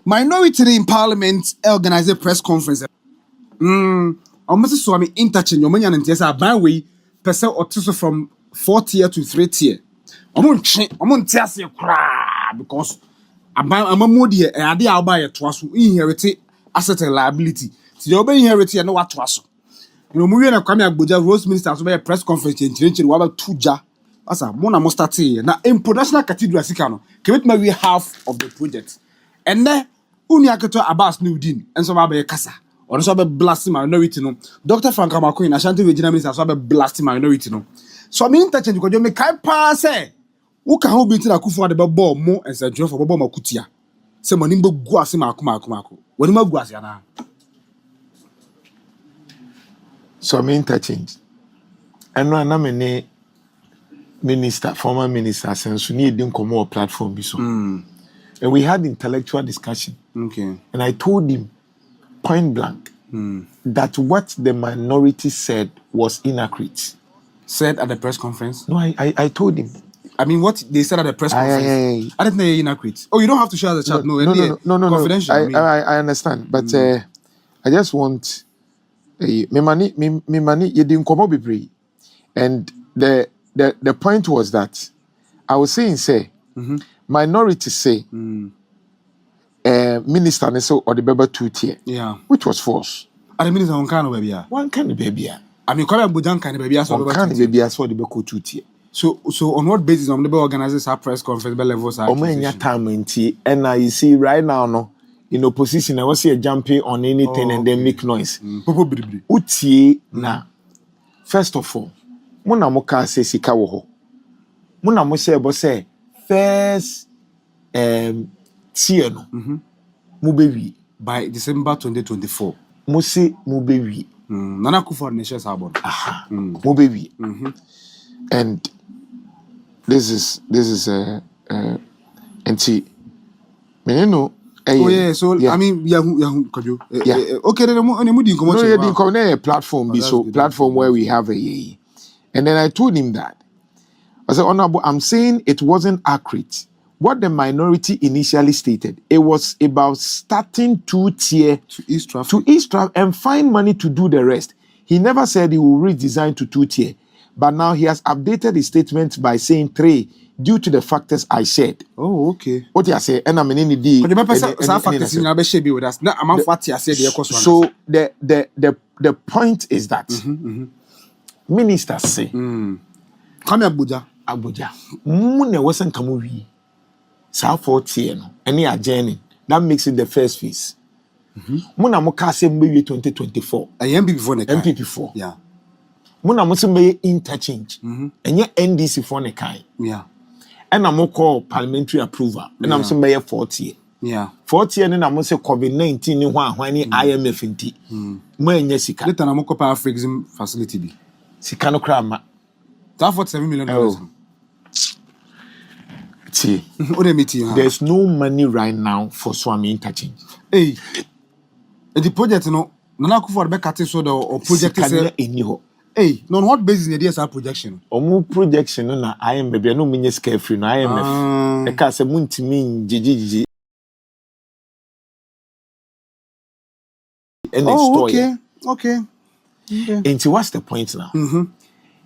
minority in parliament organize a press conference. Almost so I mean interchange your money and yes, I buy way person or two from 4th tier to 3rd tier. I'm on test your crap because I'm a moody and I did buy a trust inherited asset and liability. So you're being inherited and know what trust. You know, moving a Kwame Abuja Rose Minister to a press conference in Chirinchi, Tuja. As a Mona Mostati. Now, in Production Cathedral Sikano, commit maybe half of the project. And then, Uniakato Abbas Nudin, and some other Casa, or so blasting minority. No, Dr. Frank Amako in Ashanti Regional Minister, so blasting minority. No, so I mean, interchange because you make pass. Who can hold into the Akufo Addo ball more and say, Joe for Bobo Makutia. Say, Monimbo Guasima Kumako. When you Guasiana. So I mean, interchange. And no, I'm minister, former minister, since we need to come on platform. And we had intellectual discussion. Okay. And I told him point blank that what the minority said was inaccurate. Said at the press conference? No, I told him. I mean, what they said at the press conference. I didn't know you're inaccurate. Oh, you don't have to share the chat. No. Confidential. I understand, but I just want me money. You didn't come up with free, and the point was that I was saying, minority say, minister ne so or the baby 2 tier, which was false. I the minister one kind of baby. One kind of baby. I mean, come Bujan kind of baby. One kind of baby as for the baby 2 tier. So on what basis on the organizers our press conference levels? And I see right now no in opposition I was see a Gyamfi on anything and then make noise. Utie na first of all. Muna moka se sika wo ho. Muna mo se bo se first tier no. Mo be wi by December 2024. Mo se mo be wi. Nana Akufo Addo share sabon. Mo be wi. And this is anti me no so I mean Yahoo Kojo. Okay, then mo di nkomo che. No, di nkomo na platform bi so platform where we have a and then I told him that. I said, Honorable, I'm saying it wasn't accurate. What the minority initially stated, it was about starting 2 tier to East Traffic and find money to do the rest. He never said he will redesign to 2 tier. But now he has updated his statement by saying 3 due to the factors I said. Oh, okay. What you say? And I'm in the So the point is that ministers say, come Abuja. Mune wasn't come South 40 no, any journey. That makes it the first phase. Muna moka say maybe 2024. NPP for NPP for. Yeah. Muna mo say interchange. Enye NDC for ne kai. Yeah. And I'm call parliamentary approval. And I'm saying 40. Yeah. 40 and I'm say COVID-19 ni hwan ni IMF nti. Mo enye sika. Later I'm call power freezing facility bi. Sika no kra ma. That $47 million. See, there's no money right now for Swami interchange. Hey, the project, no, Nana Akufo Addo cut so the or project is hey, no, what basis in the DSR projection? Omu projection na IMF no mean scare free no IMF. E ka se muntimi jiji. Okay. And what's the point now?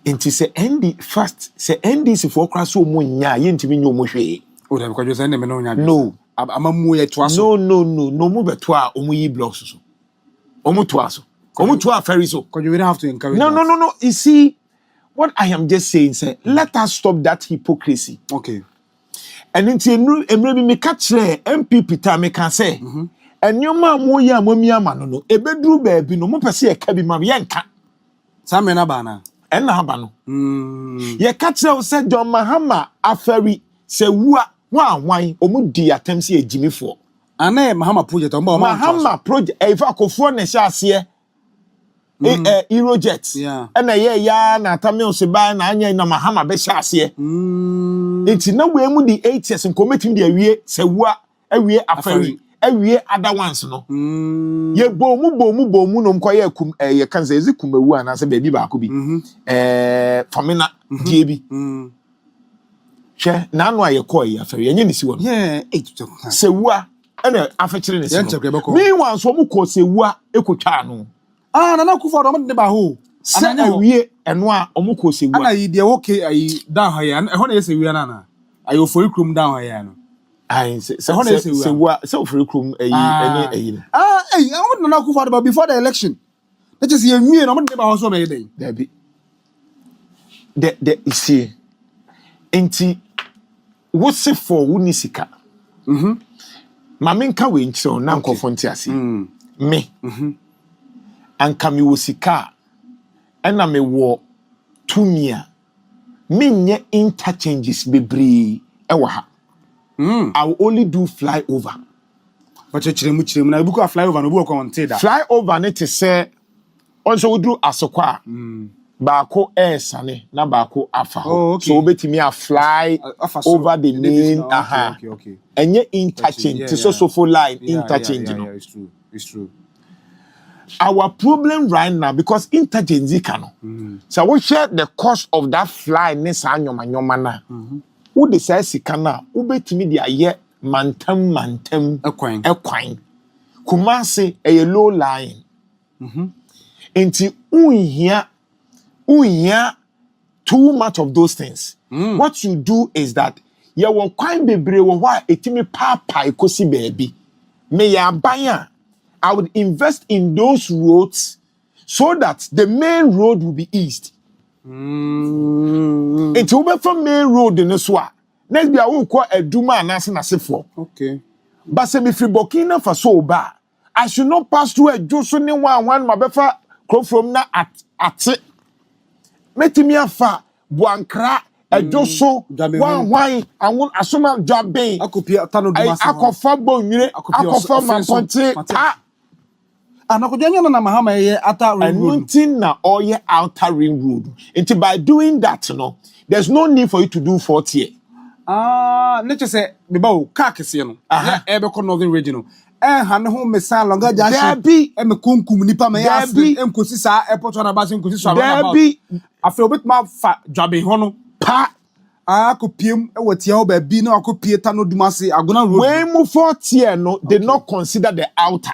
Into say NDC for crash so munya yentimi nyomo hwe. Oh, that because you send them no nya. No. Amamu ye twaso. No mu beto a omu yi blocks so. Omu twaso. Omu twa ferry so. Because you don't have to encourage. No. You see, what I am just saying, say, let us stop that hypocrisy. Okay. And into emre bi me ka kire NPP ta me can say. Enyoma mo ya momia ma no. Ebedru ba bi no mo pese e ka bi ma ye nka. Sammy na ba na. And Habano. Ye catch out said John Mahama Aferi se wua wine omudi attempts ye Jimmy for. And Mahama project Mahama project Eva Kofo ne shase Eurojet. Yeah. And ya na tamil se ba na anya na Mahama be shase. It's no way mu the 8 years in committing the awie se wua awie Aferi. Awie other ones no. Ye bomu no mkoye ye kanza ezikumewu anase baby ba ko bi. Famina diebi. Che na no aye ko ye afere ye ni si wo. Yeah, se wua ene afechere ne Yen chekwe beko. meanwhile so mu ko sewua ekotwa no na Akufo Addo mo de ba ho se awie eno a omu ko sewua ana yi de okay ayi down ha ya ho na yesewia na ayi ofori krum down ha ya no ai se sewua se ofori krum ene I want na Akufo Addo before the election that is ye nwie no mo de ba ho so me dey there be the isi enti wose for wunisika Mamenka we nchiro na nkofo nti ase. Me. Anka me wo sika ena me wo tumia. Me nye interchanges bebree ewa ha. I will only do flyover. But chiremu na buku flyover no bu ko onte da. Flyover ne te se onso wo duru asokwa. Baako sane na baako afa. Oh, okay. So obetimi a fly over the main okay. Enye interchange so for line interchange no. It's true. Our problem right now because interchange kano. So we share the cost of that fly ne sa nyoma na. Wo de say sika na obetimi de aye mantam ekwan. Kumase a low line. Enti unhia too much of those things. What you do is that you will quite be brave why etimi papa ekosi baby. Me ya buy I would invest in those roads so that the main road will be eased. It's over from main road in this one. Next be I will call a duma and asifo. Okay. But say me free Burkina Faso ba. I should not pass through a Johnson one my befa crop from na at metimi afa buankra ejoso wan hwan awon asoma dwaben akopia tano dumasa akofa bonwire akofa mamponte anakodanya na Mahama ye outer ring road anything na oye outer ring road until by doing that no there's no need for you to do 40 year nature say me ba o car kese no e be ko northern region han ho mesa longa jashi me kunkum nipa me ya enkosi sa airport na ba se enkosi so about afi obetma fa dwabe ho no pa akopiem ewatia ho ba bi na akopie ta no dumase agona road when mu 40 no they not consider the outer.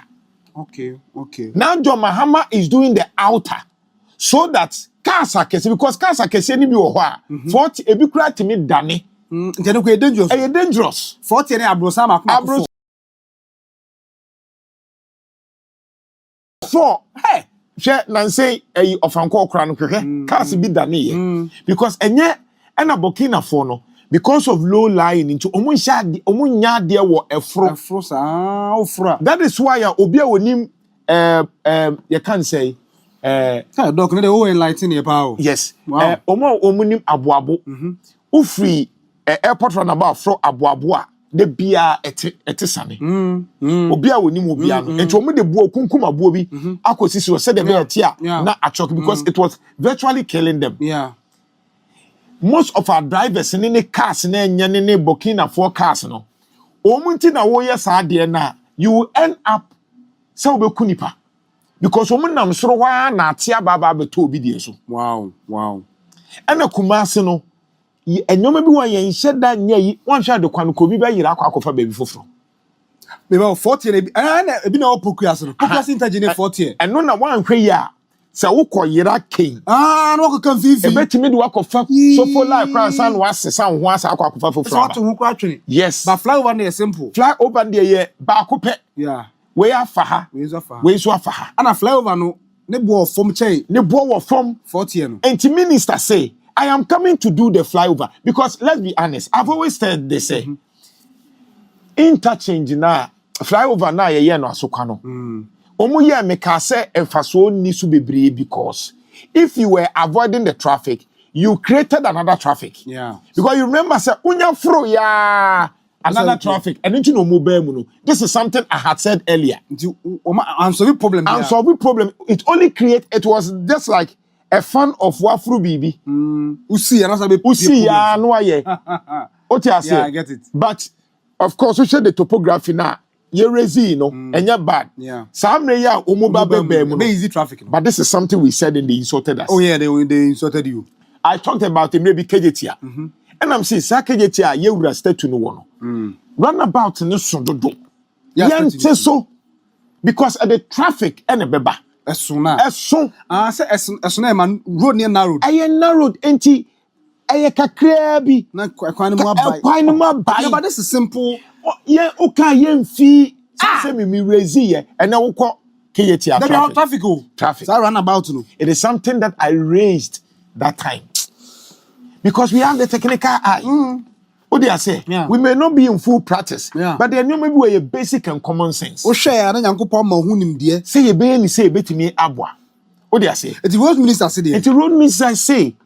Okay. Now Mahama is doing the outer so that cars are kese because cars are kese ni bi wo ho a 40 ebi kura timi dane ntene ko dangerous dangerous 40 ne abrosa makoma for hey share nanse ofanko okra no keke cars bi dane ye because enye na Burkina for no because of low lying into omunya de wo efro sa ofra that is why obi a wonim you can say doc no dey o enlighten here pa yes omunim aboabo ufri airport runabout fro aboabo a de bia ete sane obi a wonim obi a no enti omu de buo kunkum abo bi akosisi so say de be ete a na achok because it was virtually killing them. Most of our drivers in any cars in any Burkina for cars no. Omunti na wo yes ade na you will end up so be kunipa because omun nam soro wa na atia baba beto obi die so. Wow. Ana kumase no enyoma bi wan yen hyeda nya yi wan hwa de kwan ko bi ba yira akwa baby foforo. Me ba 40 na ebi na opokuase no. Pokuase intergene 40. Eno na wan hwe ya se wo koyira king no ko kan fifi e betimi de wakofa so for life crown san wasesa ho asa akwakofa foforo so to ho kwa twene yes but fly over na simple fly over there ye ba kope we afa ha we so afa ha ana fly over no ne bo fom chei ne bo wo fom 40 no and minister say I am coming to do the flyover because let's be honest I've always said they say interchange na flyover na ye no asokwa no Omuye meka say emfaso ni su bebree because if you were avoiding the traffic, you created another traffic. Yeah. Because you remember say unya fro ya another traffic and into no mobile mu no. This is something I had said earlier. Unsolved problem. Unsolved problem. It was just like a fun of wafru bibi. Usi ya no aye. Yeah, I get it. But of course we share the topography now. You rezi no and you're bad. Yeah. Some ya easy traffic. But this is something we said and they insulted us. Oh yeah, they insulted you. I talked about it maybe KJTia. And I'm saying KJTia you will stay to no one. Run about in this sondodo. Yente so because of the traffic and the beba. Esun. Say esun man road near narrowed. Aye narrowed enti aye kakra bi na kwan no abai. Yeah, but this is simple. Yeah, okay, Gyamfi. Say me raise here and now ko kiyeti traffic. Traffic. So I ran about no. It is something that I raised that time. Because we have the technical eye. What do I say? Yeah. We may not be in full practice, yeah. but there maybe we a basic and common sense. O share na Nyankopon ma hu nim de. Say ye be ni say betimi abwa. What do I say? The road minister say there. The road minister say,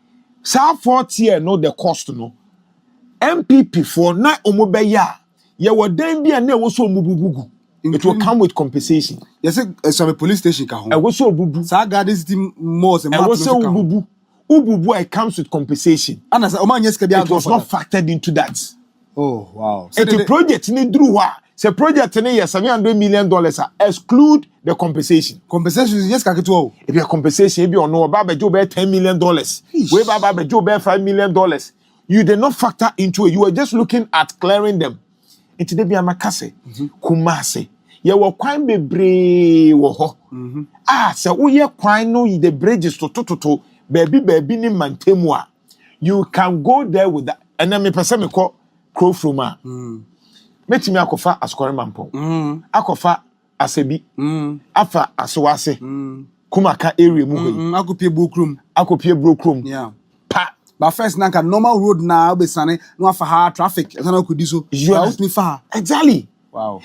"Sa 40 year no the cost no. NPP for na omo be ya. Ye wo dan bia na wo so omubugugu. It will come with compensation. Yes, some police station ka ho. E wo so obubu. Sa garden city malls and markets. E wo so obubu. Ububu, it comes with compensation. It was not factored into that. Oh, wow. So the project need drew the project need $700 million exclude the compensation. Compensation is yes kaketu. If your compensation be on no baba job $10 million. We baba job $5 million. You did not factor into it. You were just looking at clearing them. Into the Biamakase, Kumase. You were quite bebre wo ho. So we are quite no the bridges to baby ni mantemwa. You can go there with that. And then me person me call crow fruma. Metimi akofa asokore mampong. Akofa asebi. Afa asowase. Kumaka area mu hoyi. Akopie brokrum. Yeah. Pa. But first nanka normal road na obesane no afa hard traffic. Esa na kudi so. You out me far. Exactly. Wow.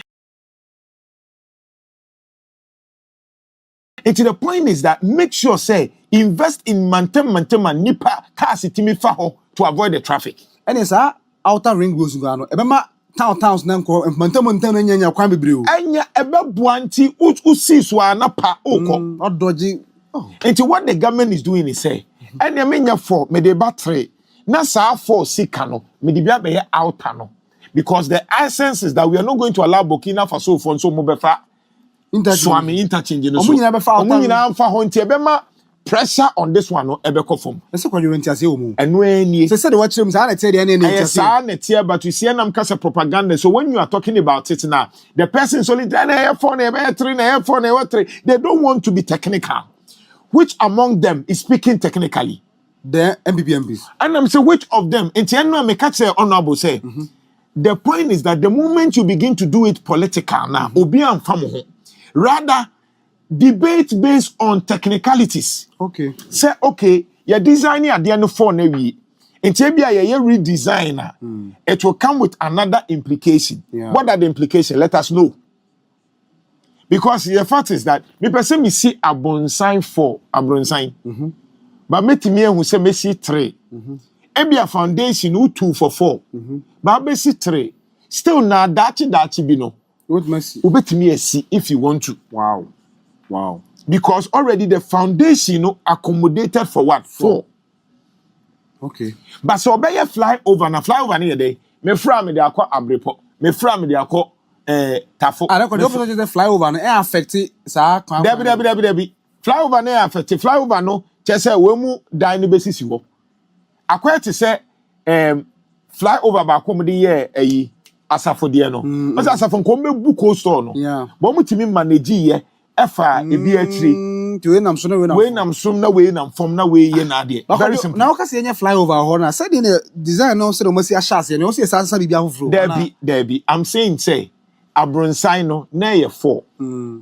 And to the point is that make sure say invest in mantem nipa car city fa ho to avoid the traffic. And yes, outer ring roads go no. Ebema towns na nko mantem na nyanya kwan bebre o. Enya ebebuanti usi so anapa oko. Odoji. And what the government is doing is say, enya menya for me de battery na sa for sika no me de bia be outer no. Because the essence is that we are not going to allow Burkina Faso for so mo befa Swami interchange no so. Omunyina amfa ho nti ebema pressure on this one no ebeko form. Ese kwadwo nti ase omu. Enu eni. Se say the watch room say na tell the ene nti ase. Yes, na tell but you see am kasa propaganda. So when you are talking about it now, the person is only na phone na 3 na phone na 3. They don't want to be technical. Which among them is speaking technically? The NPP MPs. And I'm saying which of them? Nti enu me catch honorable say. The point is that the moment you begin to do it political now, obi amfa mo ho. Rather, debate based on technicalities. Okay. Say, okay, you're designing at the end of 4 nevi. And tebia you redesigner. It will come with another implication. Yeah. What are the implications? Let us know. Because the fact is that me person me see a bonsai 4, a bonsai. But me timi who say me see 3. Ebia foundation who 2 for 4. But me see 3. Still na dachi be no. What must you see if you want to? Wow. Because already the foundation accommodated for what? 4. Okay. But so obey flyover near day. Me fra me de akọ abrepo. Me fra me de akọ tafo. I don't know just the flyover no affect sa kwan. Debi. Flyover no affect. Flyover no chese we mu dan no besisi wo. Akọ te say flyover ba ko mu de ye ayi asafo de no. But asafo ko mebu ko store no. Yeah. But mu timi manage ye efa ebi akiri. We nam so na we nam som na we nam fom na we ye na de. Very simple. Now ka say flyover ho na say the design no say the must ashase no say sa bibia hofro. Debi. I'm saying say abronsai no na ye 4.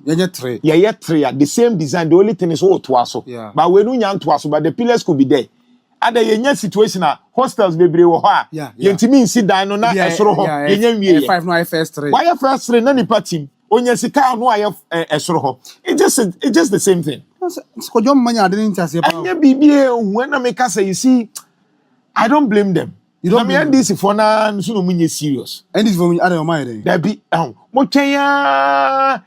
Ye 3. Ye 3 the same design. The only thing is what to aso. Yeah. But we no nya to aso but the pillars could be there. Ada ye nya situation a hostels bebre wo ho a ye ntimi nsi dan no na esoro ho ye nya wie 5 no first 3. Why first 3 na nipa team onya sika no aye esoro ho. It's just the same thing. Kojo manya de nti ase pa. Anya bibie when I make say you see I don't blame them. You don't mean NDC for na so no munye serious. NDC for me ada mind. There be mo twenya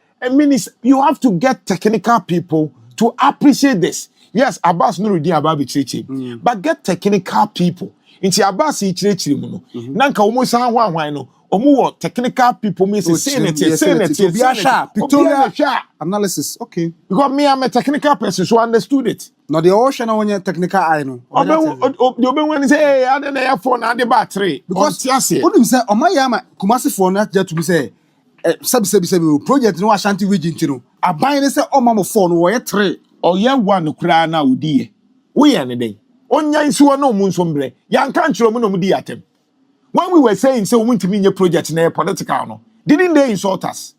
you have to get technical people to appreciate this. Yes, Abbas Nuruddin Ababi Chichi. But get technical people. Inti Abbas Chichi mu no. Nanka omo san hwan no. Omo technical people me say analysis. Okay. Because me I'm a technical person so I understood it. Now the ocean on your technical eye no. The oben when say hey I dey phone and the battery. Because what him say o my yama Kumasi phone na just to be say Sabi project no Ashanti region tino. Aban ne say o mama 4 no wo ye 3. Or ye one kura na udi. We are the Onya nsuwa no mu nsombre. Yanka nchiro mu no mu di atem. When we were saying say we want to mean your project na political no, didn't they insult us?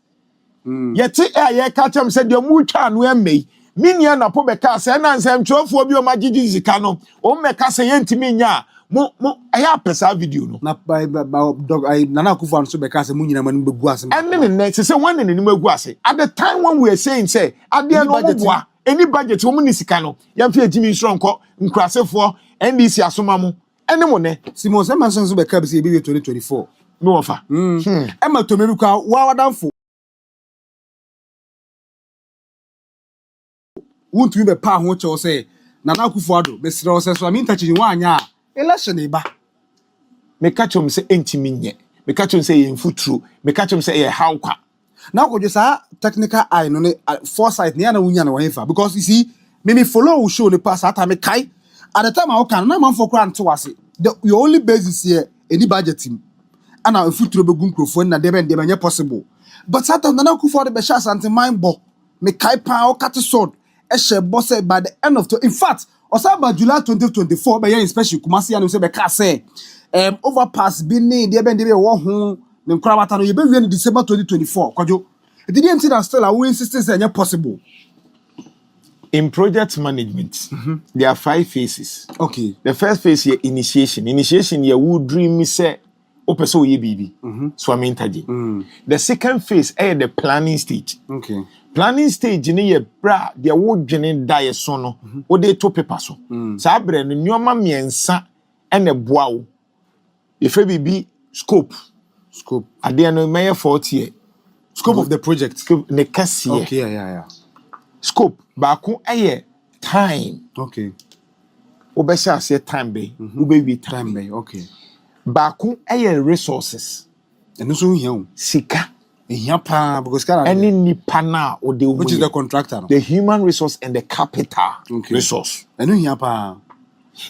Yet ye catch them said your mu twa no emmei. Minia na po beka say na nsem twofo bi o magigi zika no. O meka say yentimi nya mo aya pesa video no. Na dog I Nana Akufo Addo so beka say mu nyina manu begu ase. And then next say one in the ase. At the time when we were saying say at the no any budget wo mu ni sika no. Gyamfi ejimi nso nko nkrasefo NDC asoma mu. Ene mo ne Simon Samson so beka be say be 2024. No offer. Emma to me kwa wa wadanfo. Won't we be pa ho che say Nana Akufo Addo be sira o say so am interchange wa anya election e ba. Me catch him say entimi nye. Me catch him say yen futru. Me catch him say ye hawka. Now ko just technical eye no foresight ne na wunya na wahefa because you see me follow show the pass at me kai at the time I can na man for kran to wase your only basis here any budget team and now futuro be gun crofo na de be possible but Satan na ku for the be sha Asante mind bo me kai pa o cut sword e she boss by the end of in fact osaba July 2024 be yan special Kumasi and say be ka say overpass bi ni de be wo ho ne nkrawata no ye be wie in December 2024 kwajo it didn't that still are we insisting say possible. In project management, there are 5 phases. Okay. The first phase is initiation. Initiation, you would dream me say, "Open so ye baby." So I'm interjecting. The second phase is the planning stage. Okay. Planning stage, you know, bra, there would generate die sono, or they to paper so. Sabre, no nyoma miensa, and a bow. If it be scope. At the end of May 40. Scope of the project. Scope, ne kasi. Okay, yeah. Scope, baku aye time. Okay. Obesha say time be. Ube time be. Okay. Baku aye resources. And so here. Sika. Pa because any nipa na o de which is the contractor. The human resource and the capital resource. And here pa.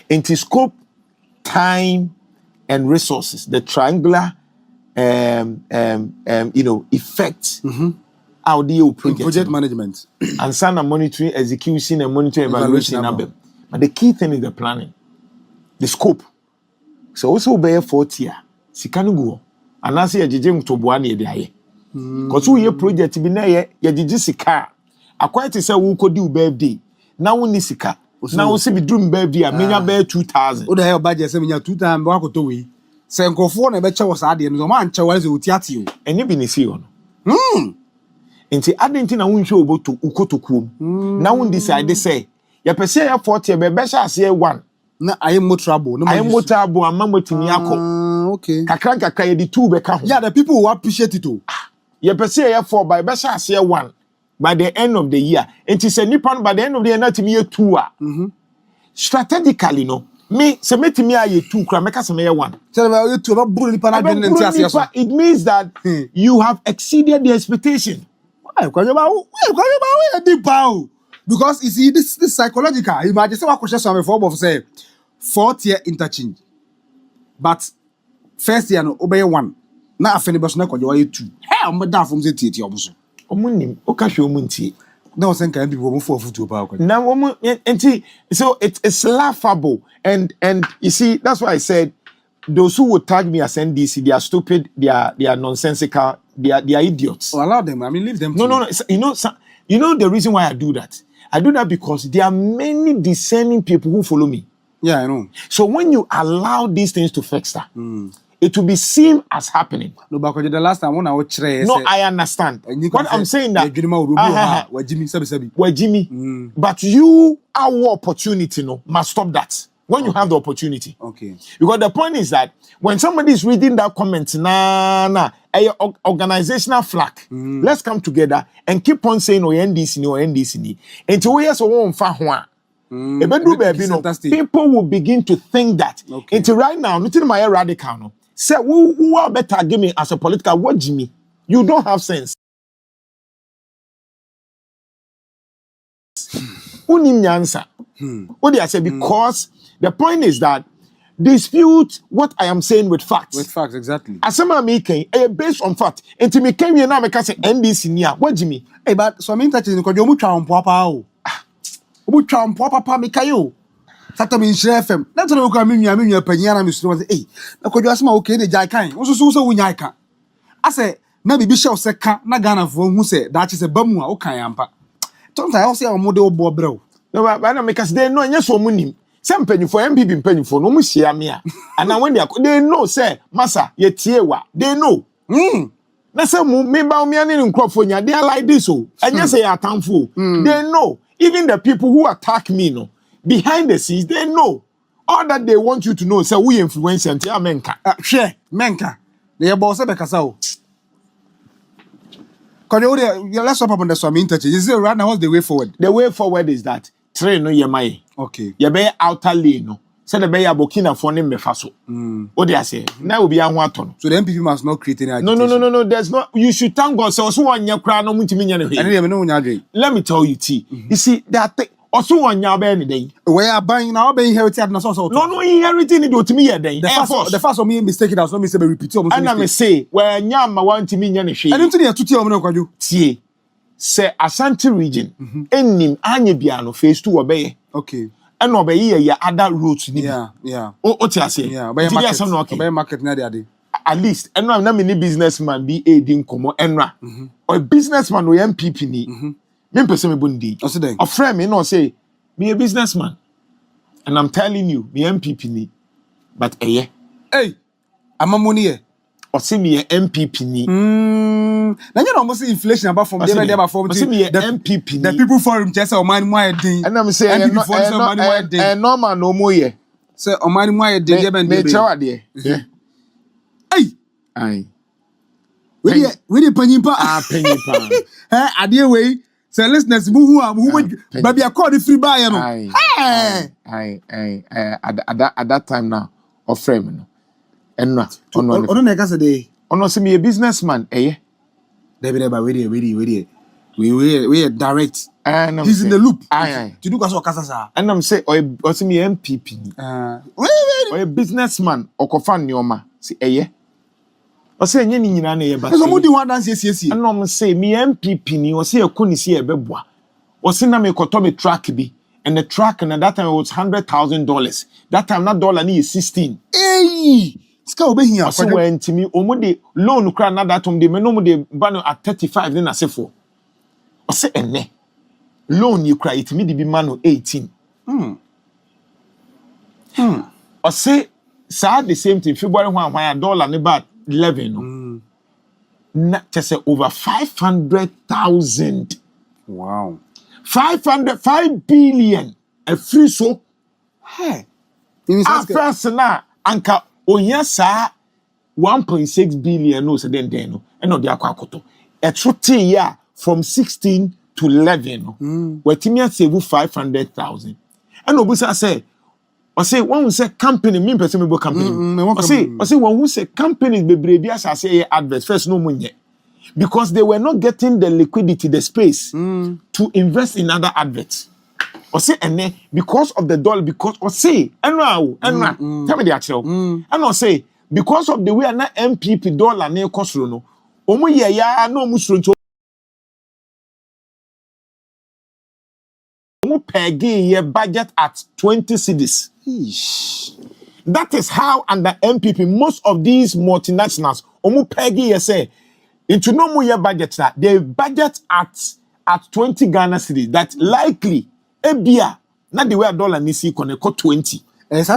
Into scope, time, and resources. The triangular effect. How do you project management and sana monitoring, execution, and monitoring evaluation. But the key thing is the planning, the scope. So also be 40 years. Sikanu go. And I say a jijim to buani de because we your project be na ye jiji sika. Akwa te say we could do birthday. Now we need sika. Now we say be doing birthday. Menya be 2,000. O da your budget say menya 2,000 ba ko to we. Say nkofo na be che was ade no ma nche wale otiate o. Enye bi ni si ono. Nti adenti na wunhwe oboto ukotokuom na won decide say ya pese ya 40 be be sha ase 1 na ayemo trouble no ayemo amma motimi akọ okay kakra ye di 2 be ka ho yeah the people will appreciate it o ya pese ya 4 by be sha ase 1 by the end of the year nti say nipa by the end of the year na timi ye 2 a strategically no me se metimi aye 2 kra meka se me ye 1 tell me you 2 ba buru nipa na den nti ase so it means that you have exceeded the expectation. Because you see this psychological. Imagine say what question some form of say 4th year interchange, but first year no obey 1. Now after the bus na kwajo you 2. Hey, I'm down from say tete omuso. Omunim, o ka hwe omuntie. Na o sen kan people omu for futu pa kwajo. Na omu enti so it's laughable and you see that's why I said those who would tag me as NDC, they are stupid, they are nonsensical, they are idiots. Oh, allow them. I mean, leave them. No. You know the reason why I do that. I do that because there are many discerning people who follow me. Yeah, I know. So when you allow these things to fester, it will be seen as happening. No, because the last time when I watched, no, I understand. What I'm saying that Jimmy, but you our opportunity must stop that. When you have the opportunity. Okay. Because the point is that when somebody is reading that comment, organizational flack, let's come together and keep on saying, NDC. Until we people will begin to think that. Okay. Until right now, nothing my radical. No. Say, who are better give me as a political? What, Jimmy? You don't have sense. Unim answer. What did I say? Because the point is that dispute what I am saying with facts. With facts, exactly. Asema making based on fact. Enti me came here now make say NDC nia. What Jimmy? Hey, but so I mean that is because you mu twa papa o. Omu twa papa me kayo. Sata me share FM. Na to ko me nua panyia na me suro say, "Eh, na ko asema okay dey jai kan. Wo so wo nya kan." Ase na bibi show se ka na Ghana fo hu se da che se bamu a wo kan ampa. Tonta I say omo de obo brɛ o. No, but na make us dey no nya so munim. Some penny for NPP penny for no mu share me a. And now when they know say massa ye tie wa. They know. Na say me Bawumia ne nkrofo nya they are like this o. Anya say atamfo. They know. Even the people who attack me no behind the scenes they know. All that they want you to know say we influence and ya menka. Share menka. They boss be kasa o. Let's stop up on the Swami interchange. Is it right now? What's the way forward? The way forward is that train no yemai. Okay. You be outer lane no. Say the be Burkina for ne mefaso. What they say? Now will be a waton. So the NPP must not create any agitation. No. There's not. You should thank God. So one year crown no muntimi nyane. Let me tell you, T. You see that also one year be any day. We are buying now. Be inherited. No inheriting it to me a day. The first of me mistaken as not me say be repeat. And I may say where nyama want to me nyane she. I don't think to tell me no kwaju. Tie. Say Ashanti region. Enim anye biano phase 2 obey. Okay. And obey ya other routes ni. Yeah. O ti ase. Yeah. Obey market na dey. At least enra na mini businessman be a din komo enra. Or businessman we NPP ni. Me person me bundi. O say den. Or friend me no say me a businessman. And I'm telling you, me NPP ni. But hey, money here. Or say me a NPP ni. Now you know almost inflation about from there from the NPP. The people forum just say money more thing. And I'm saying normal no more here. Say money more thing there me chawa there. Aye. We dey panyimpa. Panyimpa. Ade way. Say listeners who baby accord the free buy no. At that time now of frame no. Enra. Ono na ka say dey. Ono say me a businessman We direct. He's in the loop. Aye. To do kaso kasa. And I'm say or see me NPP. Or a businessman or kofan nyoma. See or say nye ni nyina na ye ba. So mudi wan dance yes. And I'm say me NPP ni or say ekuni si ebeboa. Or say na me koto me track bi. And the track and at that time it was $100,000. That time that dollar ni is 16. Hey! Ska obe hiya so when to me omo de loan kra na that time de me no mo de ba no at 35 then asefo o se enne loan you cry it me de bi ma no 18 o se sa the same thing February when dollar ne ba 11 no na just over 500,000. Wow. 5 billion a free so hey first na anka onya sa 1.6 billion no se den no e no de akwakoto e trote ya from 16 to 11 no watimi save 500,000 and obusa say o say one say company me person me bo company o say one who say companies bebre bi asase advert first no munye because they were not getting the liquidity the space to invest in other adverts. Or say and because of the dollar, because or say enra tell me the actual and or say because of the way na NPP dollar na ekosoro no omo ye ya na omo suro nto omo pegi ye budget at 20 cedis. That is how under NPP most of these multinationals omo pegi ye say into no more ye budget that they budget at 20 Ghana cedis that likely ebia na the way dollar ni si connect 20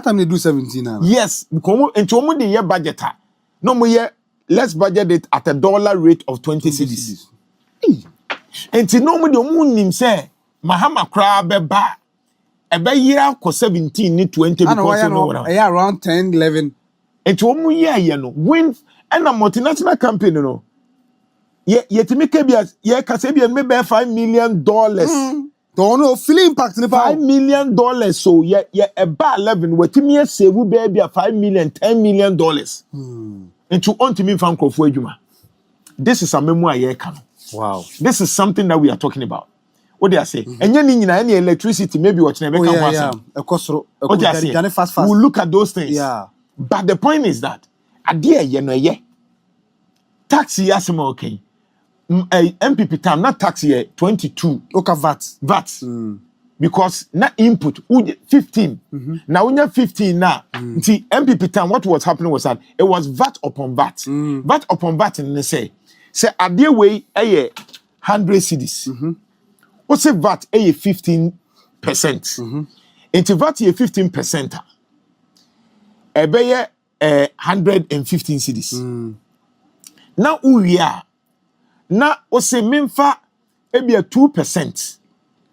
time they do 17 now. Yes because into omo the year budget no more year let's budget it at a dollar rate of 20 cedis enti no mo de omo nim say Mahama kra beba ebe year ko 17 ni 20 because no around 10 11 enti omo year no win and a multinational company no ye timike bia ye kase bia me be $5 million. Don't know, feel impact in $5 million. So yeah, about 11. What me say we be a $5 million, $10 million. Into on to me from Kofu Addo. This is a memoir ye can. Wow. This is something that we are talking about. What do I say? And you need any electricity, maybe watching a What do I say? Fast. We'll look at those things. Yeah. But the point is that a dear, taxi asimo okay. NPP time, not taxi 22. Okay, VAT. Because not input 15. Now when you're 15 now, see NPP time, what was happening was that it was VAT upon VAT. VAT upon VAT, and they say a dear way 100 cedis. What's say VAT 15%? Into VAT 15%. A bay 115 cedis. Now we are. Now what's say minfa maybe a 2%.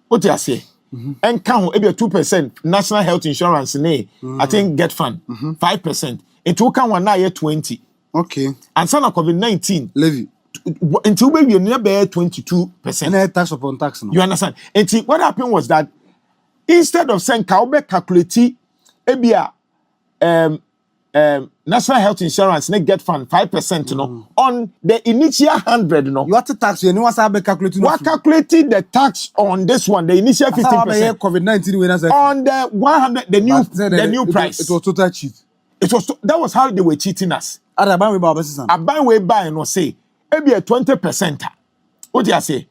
What do I say? And count maybe a 2% national health insurance I think get fund 5%. It will count one now 20. Okay. And some of COVID-19 levy until maybe near 22%. And tax upon tax. No? You understand? And see, what happened was that instead of saying Kaube calculate maybe national health insurance get fund 5%, on the initial 100, You have to tax you know what's calculating. What calculated the tax on this one, the initial 15%. COVID-19 on the 100, the new price. It was totally cheap. That was how they were cheating us. A buy way no say maybe a 20%. What do you say?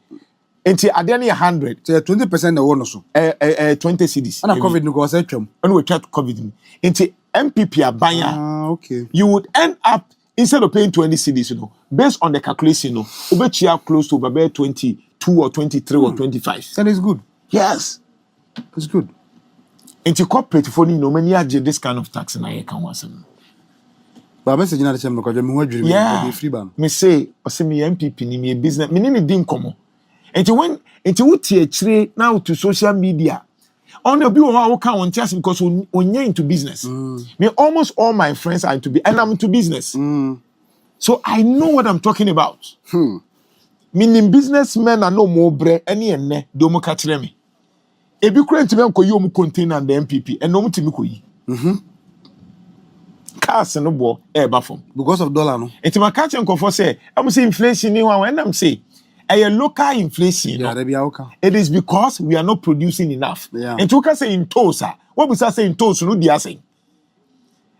Until at the end 100. So 20% the one or so. 20 cedis. And COVID no go say chum. And we tried COVID. Until MPP are buying. Okay. You would end up instead of paying 20 cedis, based on the calculation, you are close to about 22 or 23 or 25. That is good. Yes. It's good. Into corporate for many are this kind of tax and I can was. But message na chem no kwa me wadwiri me free ban. Me say me MPP ni me business me ni din komo. Enti wo tie chire now to social media. On obi wo can on chance because onye into business. Me almost all my friends are into and I'm into business. So I know what I'm talking about. Meaning businessmen are no more bre any enne do mo ka chire me. Ebi kura ntime nko yi omu container and the MPP and no mutimi ko yi. Cars no bo eba from because of dollar no. Enti ma catch nko say am say inflation ni one when am say a local inflation. It is because we are not producing enough. And to can say in Tosa, what we say in Tosa, no dia saying.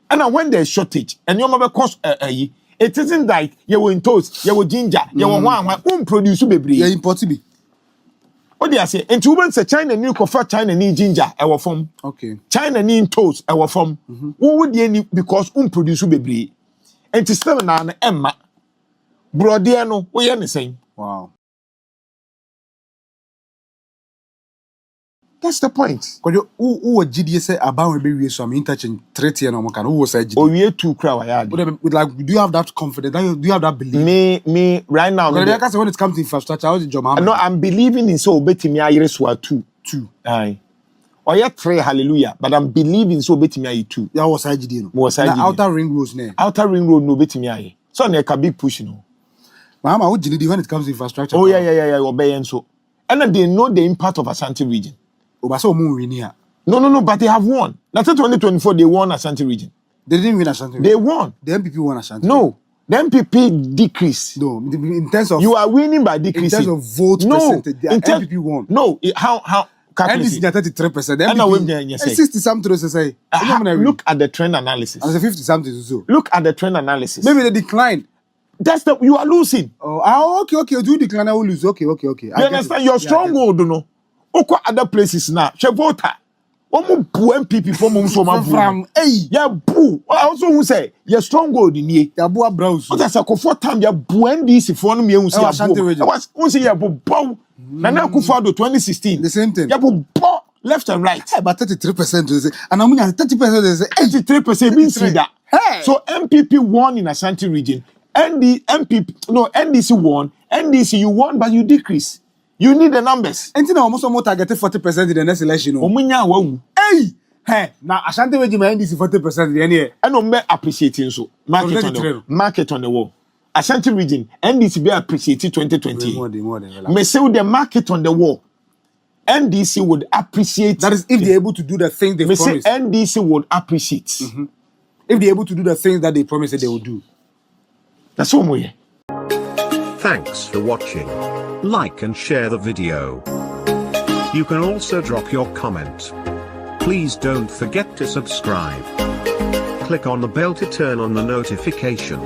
And when there's shortage, and your mother cost it isn't like you were in toast, you were ginger, you were one produce baby. Yeah, impossible. What do I say? And to women say China need coffee, China need ginger, our form. Okay. China need toast, our form. What would you need because produce baby? And to still an Emma. Brodiano, we are the same. Wow. That's the point. Because who GDS say about maybe so I'm interchanging 30 and I'm who was oh we two crowd like do you have that confidence? Do you have that belief? Me right now. Because when it comes to infrastructure, how's the job? No, I'm believing in so betimi ayreswa two. Aye. Or yeah 3 hallelujah, but I'm believing so betimi ayi 2. Yeah, was IGD no. Was IGD. Outer ring roads ne. Outer ring road no betimi ayi. So na ka big push no. Mahama who GDD when it comes to infrastructure? Oh yeah, obey so. And they know the impact of Ashanti region. No, but they have won. That's 2024, they won Ashanti region. They didn't win Ashanti region. They won. The NPP won Ashanti. No, the NPP decreased. No, in terms of... You are winning by decreasing. In terms of vote percentage, the NPP won. No, how? NDC 33%. The NPP 60-something to say. Look at the trend analysis. And 50-something to so. Look at the trend analysis. Maybe they decline. That's the... You are losing. Oh, okay. Do you decline, I will lose. Okay. You understand? Your stronghold, no? Oko other places now. She voter. Omo bu MPP for mum so man from ya bu. I also who say your stronghold in here. Ya bu abrows. What that's a comfort time ya bu NDC for no me who say ya was who say ya bu bow. Na Akufo Addo 2016. The same thing. Ya bu bow left and right. But 33% to say and I'm 30% to say 83% means that. So MPP won in Ashanti region. NDC won. NDC you won but you decrease. You need the numbers. And now almost targeted 40% in the next election. Hey, now Ashanti region NDC 40% the year. I know me appreciating so. Market on the wall. Ashanti region NDC be appreciated 2020. More than. Me say the market on the wall. NDC would appreciate. That is if they're able to do the thing they promised. Say NDC would appreciate. If they're able to do the things that they promised that they would do. That's one way. Thanks for watching. Like and share the video. You can also drop your comment. Please don't forget to subscribe. Click on the bell to turn on the notification.